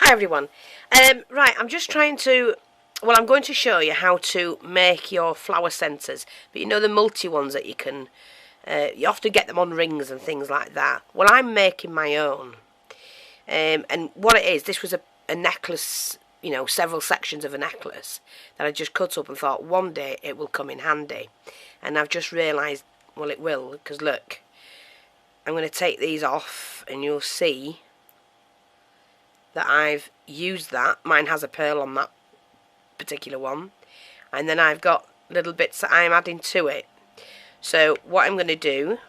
Hi everyone. Right, I'm just trying to, well, I'm going to show you how to make your flower centres. But you know the multi ones that you can, you often get them on rings and things like that. Well, I'm making my own. And what it is, this was a necklace, you know, several sections of a necklace that I just cut up and thought one day it will come in handy. And I've just realised, well, it will, because look, I'm going to take these off and you'll see that I've used that. Mine has a pearl on that particular one, and then I've got little bits that I'm adding to it. So what I'm going to do,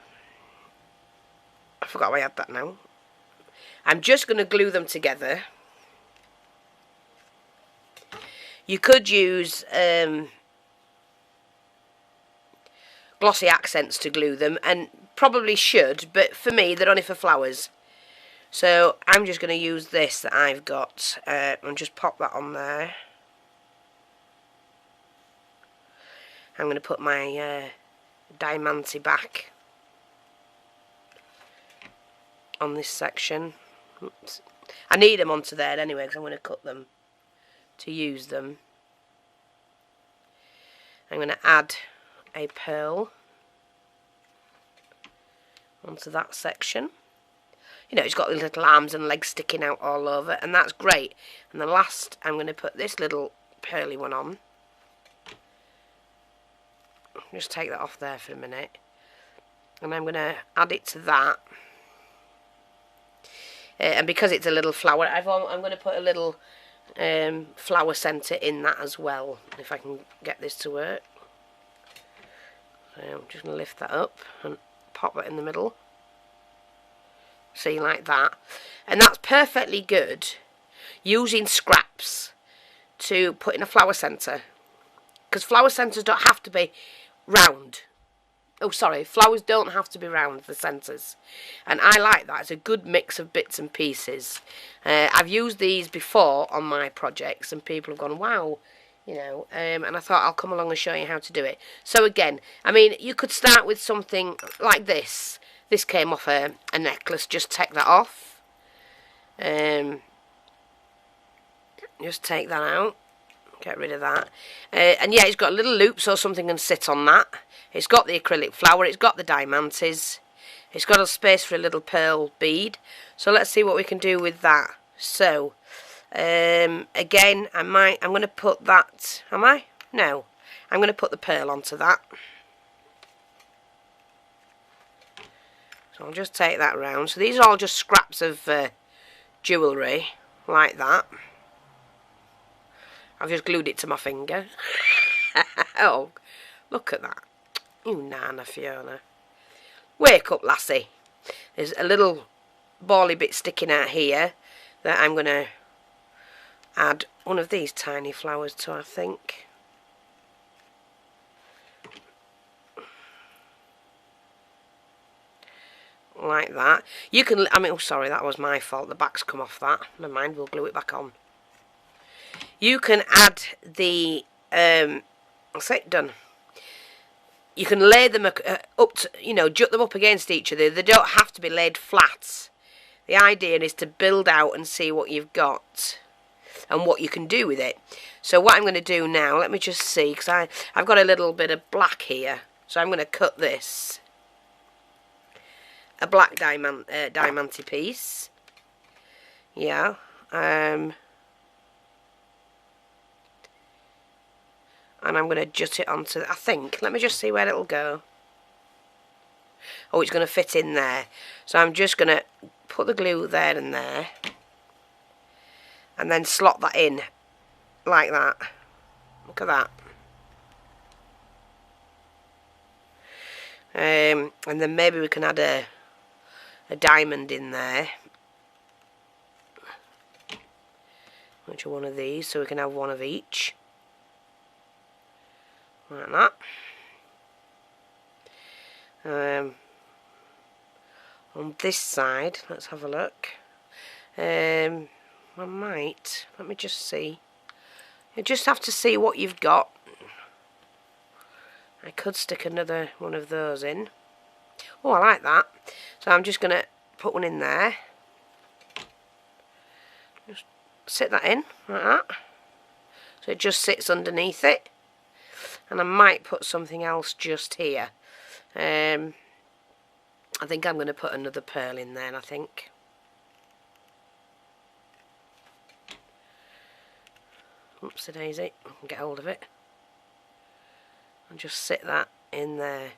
I forgot I had that now. I'm just going to glue them together. You could use glossy accents to glue them, and probably should, but for me they're only for flowers. So I'm just going to use this that I've got and just pop that on there. I'm going to put my diamante back on this section. Oops. I need them onto there anyway because I'm going to cut them to use them. I'm going to add a pearl onto that section. You know, it's got the little arms and legs sticking out all over, and that's great. And the last, I'm going to put this little pearly one on. Just take that off there for a minute. And I'm going to add it to that. And because it's a little flower, I'm going to put a little flower centre in that as well, if I can get this to work. So I'm just going to lift that up and pop that in the middle. See, like that. And that's perfectly good using scraps to put in a flower centre, because flower centres don't have to be round. Oh, sorry, flowers don't have to be round, the centres. And I like that. It's a good mix of bits and pieces. I've used these before on my projects and people have gone, wow, you know, and I thought I'll come along and show you how to do it. So again, I mean, you could start with something like this. This came off a necklace. Just take that off. Just take that out. Get rid of that. And yeah, it's got a little loop so something can sit on that. It's got the acrylic flower. It's got the diamantes. It's got a space for a little pearl bead. So let's see what we can do with that. So, again, I'm going to put that. Am I? No. I'm going to put the pearl onto that. I'll just take that round. So these are all just scraps of jewellery, like that. I've just glued it to my finger. Oh, look at that. You Nana Fiona. Wake up, lassie. There's a little bally bit sticking out here that I'm going to add one of these tiny flowers to, I think. Like that. You can, I mean, oh sorry, that was my fault. The back's come off that. Never mind, we'll glue it back on. You can add the, that's it, done. You can lay them up to, you know, jut them up against each other. They don't have to be laid flat. The idea is to build out and see what you've got and what you can do with it. So what I'm going to do now, let me just see, because I've got a little bit of black here. So I'm going to cut this. A black diamante piece. Yeah. And I'm going to jut it onto, I think. Let me just see where it'll go. Oh, it's going to fit in there. So I'm just going to put the glue there and there. And then slot that in. Like that. Look at that. And then maybe we can add a diamond in there, which are one of these, so we can have one of each, like that. On this side, let's have a look. I might, let me just see. You just have to see what you've got. I could stick another one of those in. Oh, I like that. So I'm just going to put one in there. Just sit that in like that, so it just sits underneath it. And I might put something else just here. I think I'm going to put another pearl in there, I think. Oopsie daisy, I can get hold of it. And just sit that in there.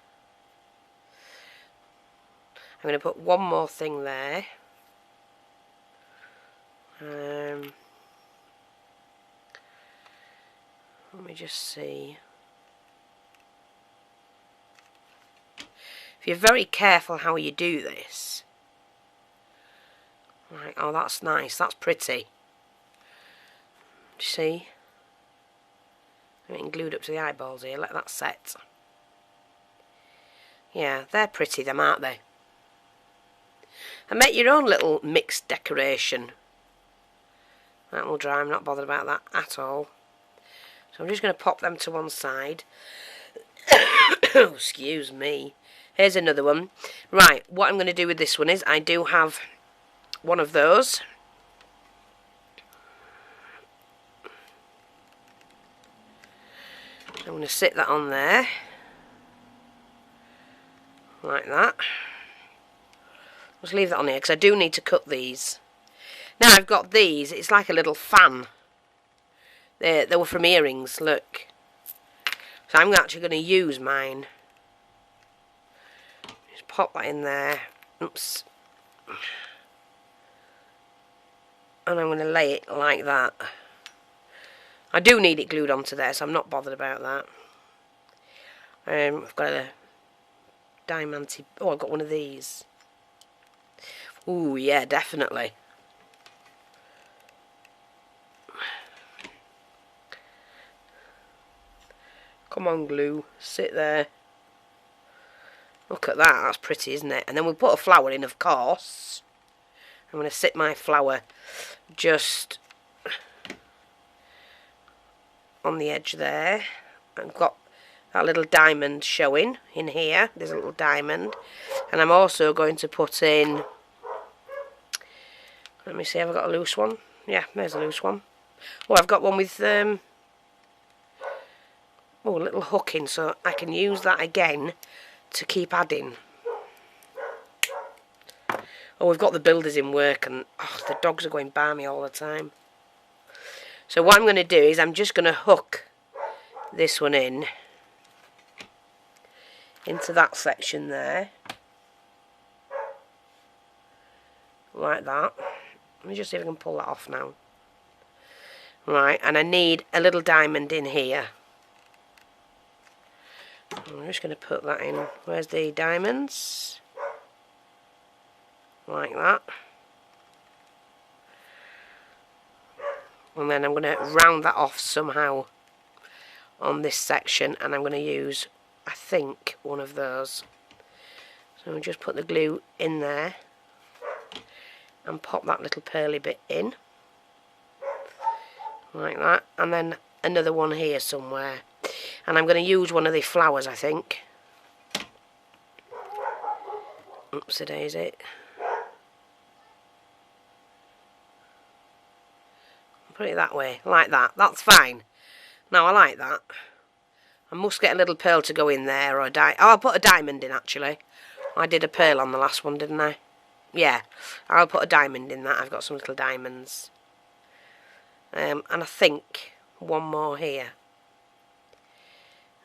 I'm going to put one more thing there. Let me just see. If you're very careful how you do this. Right, oh, that's nice, that's pretty. Do you see? I'm getting glued up to the eyeballs here, let that set. Yeah, they're pretty, them, aren't they? And make your own little mixed decoration. That will dry, I'm not bothered about that at all. So I'm just going to pop them to one side. Oh, excuse me. Here's another one. Right, what I'm going to do with this one is I do have one of those. I'm going to sit that on there. Like that. Just leave that on here because I do need to cut these. Now I've got these, it's like a little fan. They were from earrings, look. So I'm actually going to use mine. Just pop that in there. Oops. And I'm going to lay it like that. I do need it glued onto there, so I'm not bothered about that. I've got a diamante. Oh, I've got one of these. Ooh, yeah, definitely. Come on, glue. Sit there. Look at that. That's pretty, isn't it? And then we'll put a flower in, of course. I'm going to sit my flower just on the edge there. I've got that little diamond showing in here. There's a little diamond. And I'm also going to put in... Let me see, have I got a loose one? Yeah, there's a loose one. Oh, I've got one with... Oh, a little hook in, so I can use that again to keep adding. Oh, we've got the builders in work and the dogs are going by me all the time. So what I'm going to do is I'm just going to hook this one in into that section there. Like that. Let me just see if I can pull that off now. Right, and I need a little diamond in here. I'm just going to put that in. Where's the diamonds? Like that. And then I'm going to round that off somehow on this section, and I'm going to use, I think, one of those. So I'll just put the glue in there and pop that little pearly bit in. Like that. And then another one here somewhere. And I'm going to use one of the flowers, I think. Oopsie daisy. Put it that way, like that. That's fine. Now I like that. I must get a little pearl to go in there, or oh, I'll put a diamond in actually. I did a pearl on the last one, didn't I? Yeah, I'll put a diamond in that. I've got some little diamonds. And I think one more here.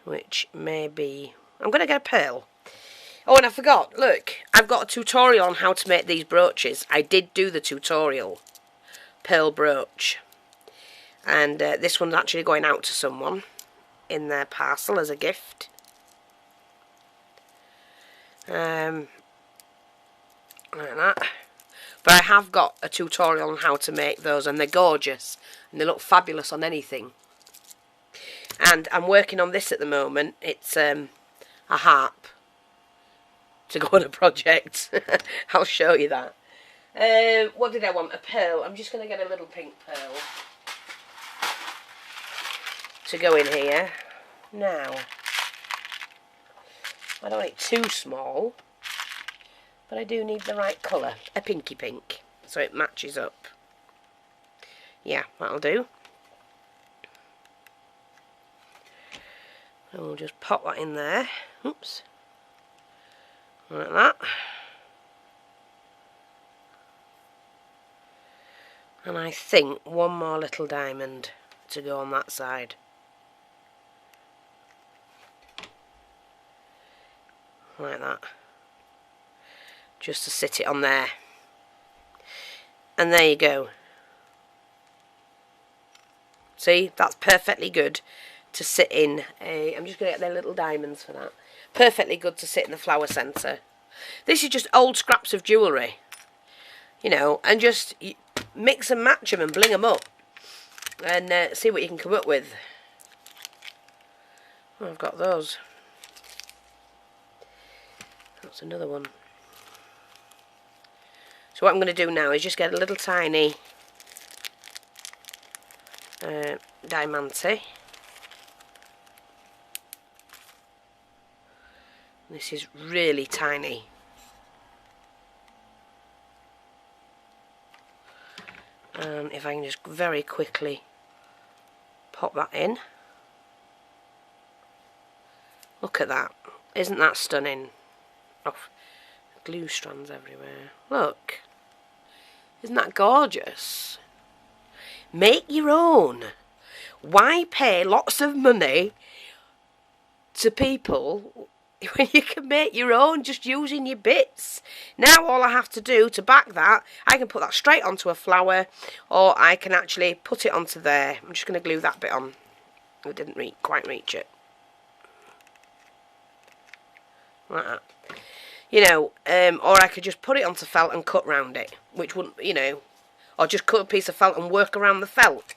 Which may be... I'm going to get a pearl. Oh, and I forgot. Look, I've got a tutorial on how to make these brooches. I did do the tutorial. Pearl brooch. And this one's actually going out to someone in their parcel as a gift. Like that. But I have got a tutorial on how to make those, and they're gorgeous. And they look fabulous on anything. And I'm working on this at the moment. It's a harp to go on a project. I'll show you that. What did I want? A pearl. I'm just going to get a little pink pearl to go in here. Now, I don't want it too small, but I do need the right colour. A pinky pink, so it matches up. Yeah, that'll do. And we'll just pop that in there. Oops. Like that. And I think one more little diamond to go on that side. Like that. Just to sit it on there. And there you go. See, that's perfectly good to sit in a... I'm just going to get their little diamonds for that. Perfectly good to sit in the flower centre. This is just old scraps of jewellery. You know, and just mix and match them and bling them up. And see what you can come up with. Oh, I've got those. That's another one. So what I'm going to do now is just get a little tiny diamante. This is really tiny. And if I can just very quickly pop that in. Look at that. Isn't that stunning? Oh, glue strands everywhere. Look. Isn't that gorgeous? Make your own. Why pay lots of money to people when you can make your own just using your bits? Now all I have to do to back that, I can put that straight onto a flower, or I can actually put it onto there. I'm just going to glue that bit on. I didn't quite reach it. Like that. You know, or I could just put it onto felt and cut round it, which wouldn't, you know, or just cut a piece of felt and work around the felt.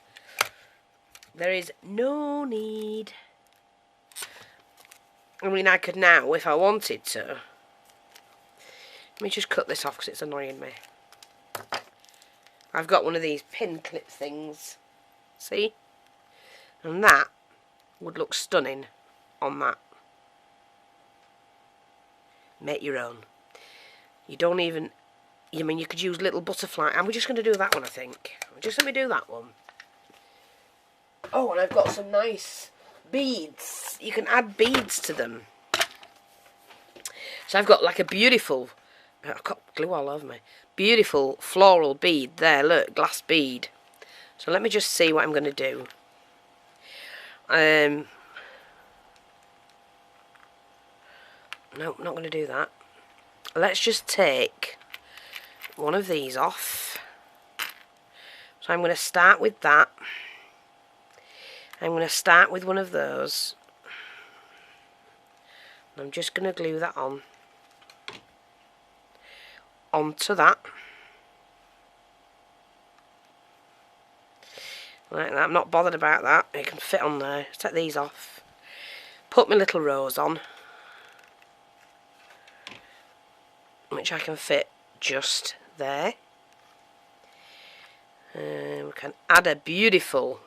There is no need. I mean, I could now, if I wanted to. Let me just cut this off because it's annoying me. I've got one of these pin clip things. See? And that would look stunning on that. Make your own. You don't even... I mean, you could use little butterfly... And we're just going to do that one, I think. Just let me do that one. Oh, and I've got some nice beads. You can add beads to them. So I've got like a beautiful... I've got glue all over me. Beautiful floral bead there. Look, glass bead. So let me just see what I'm going to do. No, not going to do that. Let's just take one of these off. So I'm going to start with that. I'm going to start with one of those. I'm just going to glue that on. Onto that. Like that. I'm not bothered about that. It can fit on there. Take these off. Put my little rose on. Which I can fit just there. We can add a beautiful...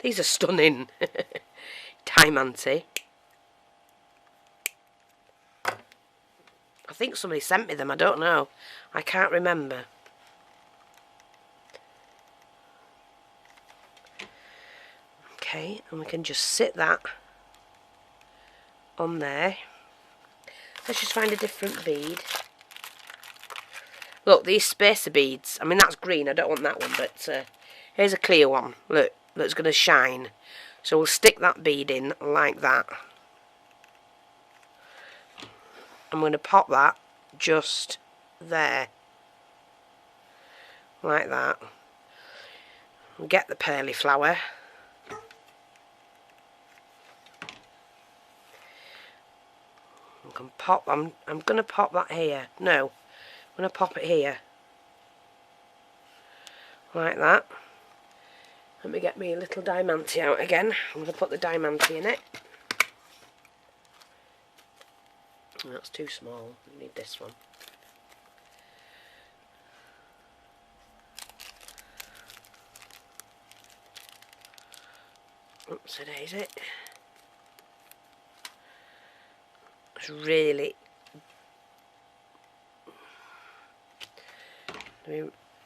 These are stunning. Diamante. I think somebody sent me them. I don't know. I can't remember. Okay, and we can just sit that on there. Let's just find a different bead. Look, these spacer beads. I mean, that's green. I don't want that one, but here's a clear one. Look, that's going to shine. So we'll stick that bead in like that. I'm going to pop that just there. Like that. We'll get the pearly flower. I can pop... I'm going to pop that here. No. I'm going to pop it here. Like that. Let me get me a little diamante out again. I'm going to put the diamante in it. That's too small. We need this one. Oops, today's it. It's really...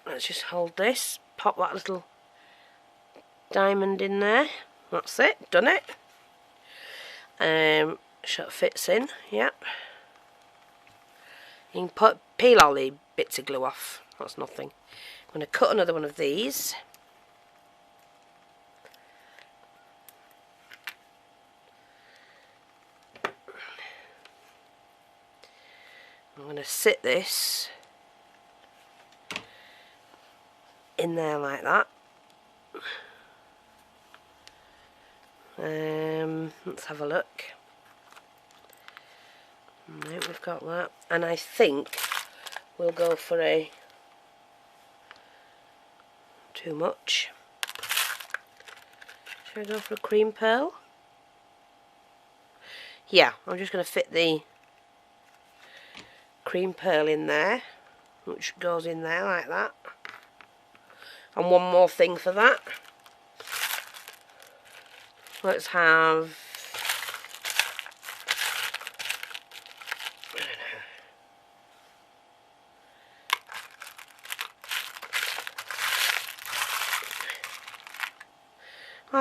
Let's just hold this. Pop that little diamond in there. That's it, done it. So it fits in, yep. You can peel all the bits of glue off, that's nothing. I'm going to cut another one of these. I'm going to sit this in there like that. Let's have a look. No, we've got that. And I think we'll go for a too much. Should I go for a cream pearl? Yeah, I'm just going to fit the cream pearl in there, which goes in there like that. And one more thing for that. Let's have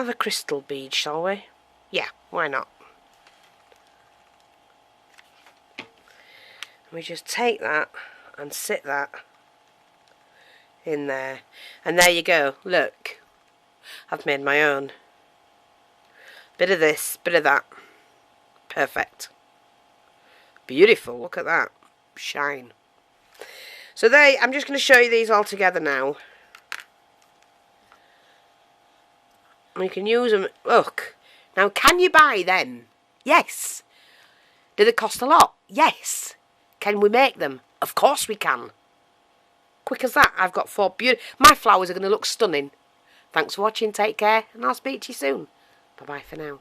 a crystal bead, shall we? Yeah, why not? We just take that and sit that in there, and there you go. Look, I've made my own. Bit of this, bit of that. Perfect. Beautiful, look at that. Shine. So there, I'm just going to show you these all together now. You can use them. Look. Now, can you buy them? Yes. Do they cost a lot? Yes. Can we make them? Of course we can. Quick as that. I've got 4 beautiful... My flowers are going to look stunning. Thanks for watching. Take care. And I'll speak to you soon. Bye-bye for now.